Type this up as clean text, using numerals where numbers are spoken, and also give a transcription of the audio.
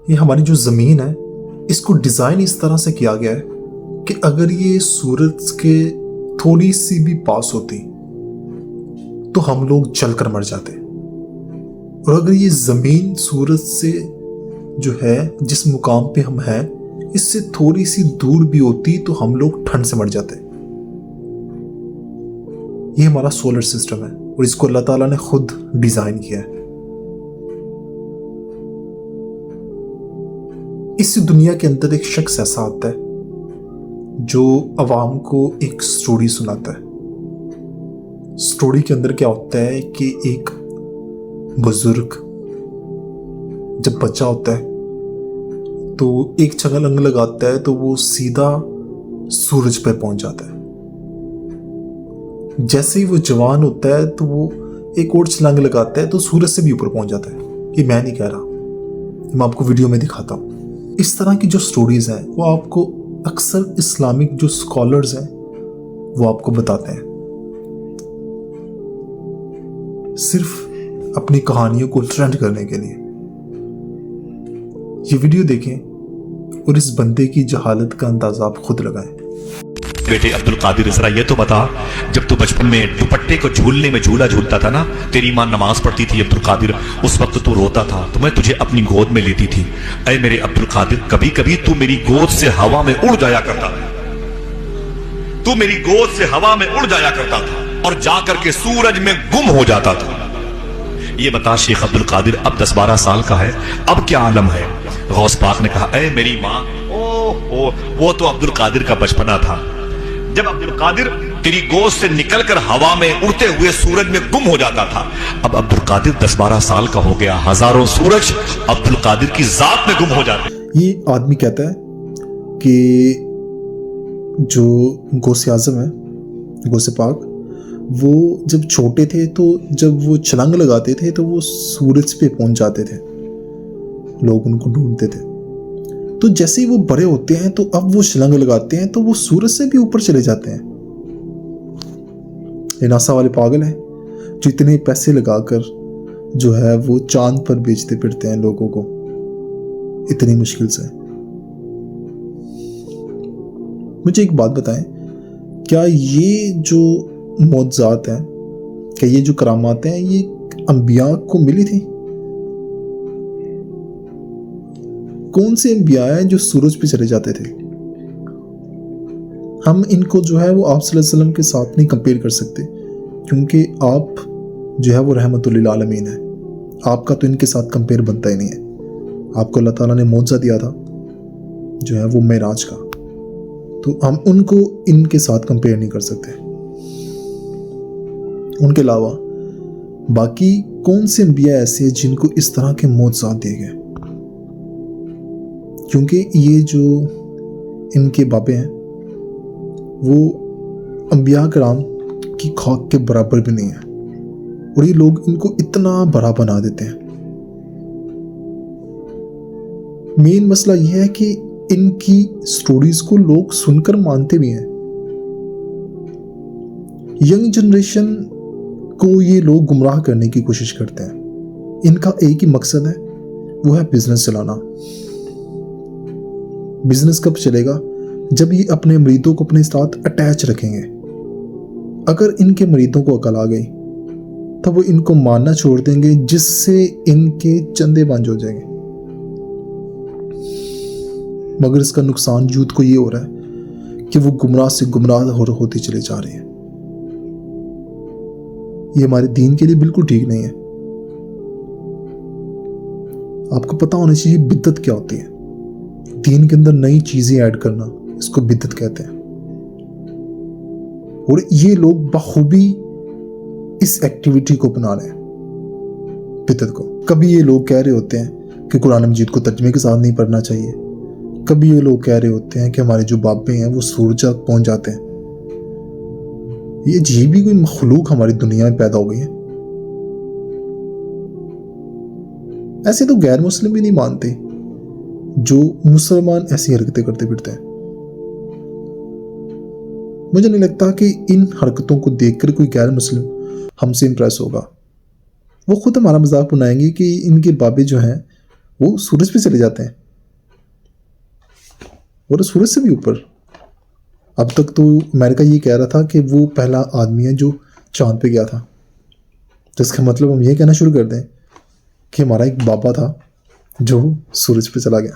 یہ ہماری جو زمین ہے اس کو ڈیزائن اس طرح سے کیا گیا ہے کہ اگر یہ سورج کے تھوڑی سی بھی پاس ہوتی تو ہم لوگ جل کر مر جاتے، اور اگر یہ زمین سورج سے جو ہے جس مقام پہ ہم ہیں اس سے تھوڑی سی دور بھی ہوتی تو ہم لوگ ٹھنڈ سے مر جاتے۔ یہ ہمارا سولر سسٹم ہے اور اس کو اللہ تعالیٰ نے خود ڈیزائن کیا ہے۔ اس دنیا کے اندر ایک شخص ایسا آتا ہے جو عوام کو ایک سٹوری سناتا ہے۔ سٹوری کے اندر کیا ہوتا ہے کہ ایک بزرگ جب بچہ ہوتا ہے تو ایک چھلنگ لگاتا ہے تو وہ سیدھا سورج پہ پہنچ جاتا ہے۔ جیسے ہی وہ جوان ہوتا ہے تو وہ ایک اور چھلانگ لگاتا ہے تو سورج سے بھی اوپر پہنچ جاتا ہے۔ یہ میں نہیں کہہ رہا، میں آپ کو ویڈیو میں دکھاتا ہوں۔ اس طرح کی جو سٹوریز ہیں وہ آپ کو اکثر اسلامک جو اسکالرز ہیں وہ آپ کو بتاتے ہیں، صرف اپنی کہانیوں کو ٹرینڈ کرنے کے لیے۔ یہ ویڈیو دیکھیں اور اس بندے کی جہالت کا اندازہ آپ خود لگائیں۔ بیٹے عبد القادر ذرا یہ تو بتا، جب تو بچپن میں دوپٹے کو جھولنے میں جھولا جھولتا تھا نا، تیری ماں نماز پڑھتی تھی عبد القادر، اس وقت تو روتا تھا تو میں تجھے اپنی گود میں لیتی تھی۔ اے میرے عبد القادر، کبھی کبھی تو میری گود سے ہوا میں اڑ جایا کرتا تھا، تو میری گود سے ہوا میں اڑ جایا کرتا تھا اور جا کر کے سورج میں گم ہو جاتا تھا۔ یہ بتا شیخ عبد القادر اب 10-12 سال کا ہے، اب کیا عالم ہے؟ غوث پاک نے کہا اے میری ماں، وہ تو عبد القادر کا بچپنا تھا، جب عبد القادر تیری گود سے نکل کر ہوا میں اڑتے ہوئے سورج میں گم ہو جاتا تھا۔ اب عبد القادر 10-12 سال کا ہو گیا، ہزاروں سورج عبد القادر کی ذات میں گم ہو جاتے۔ یہ آدمی کہتا ہے کہ جو غوث اعظم ہے، غوث پاک، وہ جب چھوٹے تھے تو جب وہ چھلانگ لگاتے تھے تو وہ سورج پہ پہنچ جاتے تھے، لوگ ان کو ڈھونڈتے تھے۔ تو جیسے ہی وہ بڑے ہوتے ہیں تو اب وہ چھلانگ لگاتے ہیں تو وہ سورج سے بھی اوپر چلے جاتے ہیں۔ یہ ناسا والے پاگل ہیں جو اتنے پیسے لگا کر جو ہے وہ چاند پر بیچتے پھرتے ہیں لوگوں کو اتنی مشکل سے۔ مجھے ایک بات بتائیں، کیا یہ جو معجزات ہیں، کیا یہ جو کرامات ہیں، یہ انبیاء کو ملی تھی؟ کون سے انبیاء ہیں جو سورج پہ چلے جاتے تھے؟ ہم ان کو جو ہے وہ آپ صلی اللہ علیہ وسلم کے ساتھ نہیں کمپیئر کر سکتے، کیونکہ آپ جو ہے وہ رحمت للعالمین ہے، آپ کا تو ان کے ساتھ کمپیئر بنتا ہی نہیں ہے۔ آپ کو اللہ تعالیٰ نے معجزہ دیا تھا جو ہے وہ معراج کا، تو ہم ان کو ان کے ساتھ کمپیئر نہیں کر سکتے۔ ان کے علاوہ باقی کون سے انبیاء ایسے ہیں جن کو اس طرح کے معجزات دیے گئے؟ کیونکہ یہ جو ان کے بابے ہیں وہ انبیاء کرام کی خاک کے برابر بھی نہیں ہیں، اور یہ لوگ ان کو اتنا بڑا بنا دیتے ہیں۔ مین مسئلہ یہ ہے کہ ان کی سٹوریز کو لوگ سن کر مانتے بھی ہیں۔ ینگ جنریشن کو یہ لوگ گمراہ کرنے کی کوشش کرتے ہیں۔ ان کا ایک ہی مقصد ہے، وہ ہے بزنس چلانا۔ بزنس کب چلے گا؟ جب یہ اپنے مریدوں کو اپنے ساتھ اٹیچ رکھیں گے۔ اگر ان کے مریدوں کو عقل آ گئی تب وہ ان کو ماننا چھوڑ دیں گے، جس سے ان کے چندے بانج ہو جائیں گے۔ مگر اس کا نقصان یوتھ کو یہ ہو رہا ہے کہ وہ گمراہ سے گمراہ ہوتے چلے جا رہے ہیں۔ یہ ہمارے دین کے لیے بالکل ٹھیک نہیں ہے۔ آپ کو پتہ ہونا چاہیے بدعت کیا ہوتی ہے۔ دین کے اندر نئی چیزیں ایڈ کرنا، اس کو بدعت کہتے ہیں، اور یہ لوگ بخوبی اس ایکٹیویٹی کو اپنا رہے ہیں، بدعت کو۔ کبھی یہ لوگ کہہ رہے ہوتے ہیں کہ قرآن مجید کو ترجمے کے ساتھ نہیں پڑھنا چاہیے، کبھی یہ لوگ کہہ رہے ہوتے ہیں کہ ہمارے جو بابے ہیں وہ سورج تک پہنچ جاتے ہیں۔ یہ عجیب ہی کوئی مخلوق ہماری دنیا میں پیدا ہو گئی ہے۔ ایسے تو غیر مسلم بھی نہیں مانتے جو مسلمان ایسی حرکتیں کرتے پھرتے ہیں۔ مجھے نہیں لگتا کہ ان حرکتوں کو دیکھ کر کوئی غیر مسلم ہم سے امپریس ہوگا۔ وہ خود ہمارا مذاق بنائیں گے کہ ان کے بابے جو ہیں وہ سورج پہ چلے جاتے ہیں اور سورج سے بھی اوپر. اب تک تو امریکہ یہ کہہ رہا تھا کہ وہ پہلا آدمی ہے جو چاند پہ گیا تھا. تو اس کا مطلب ہم یہ کہنا شروع کر دیں کہ ہمارا ایک بابا تھا جو سورج پہ چلا گیا.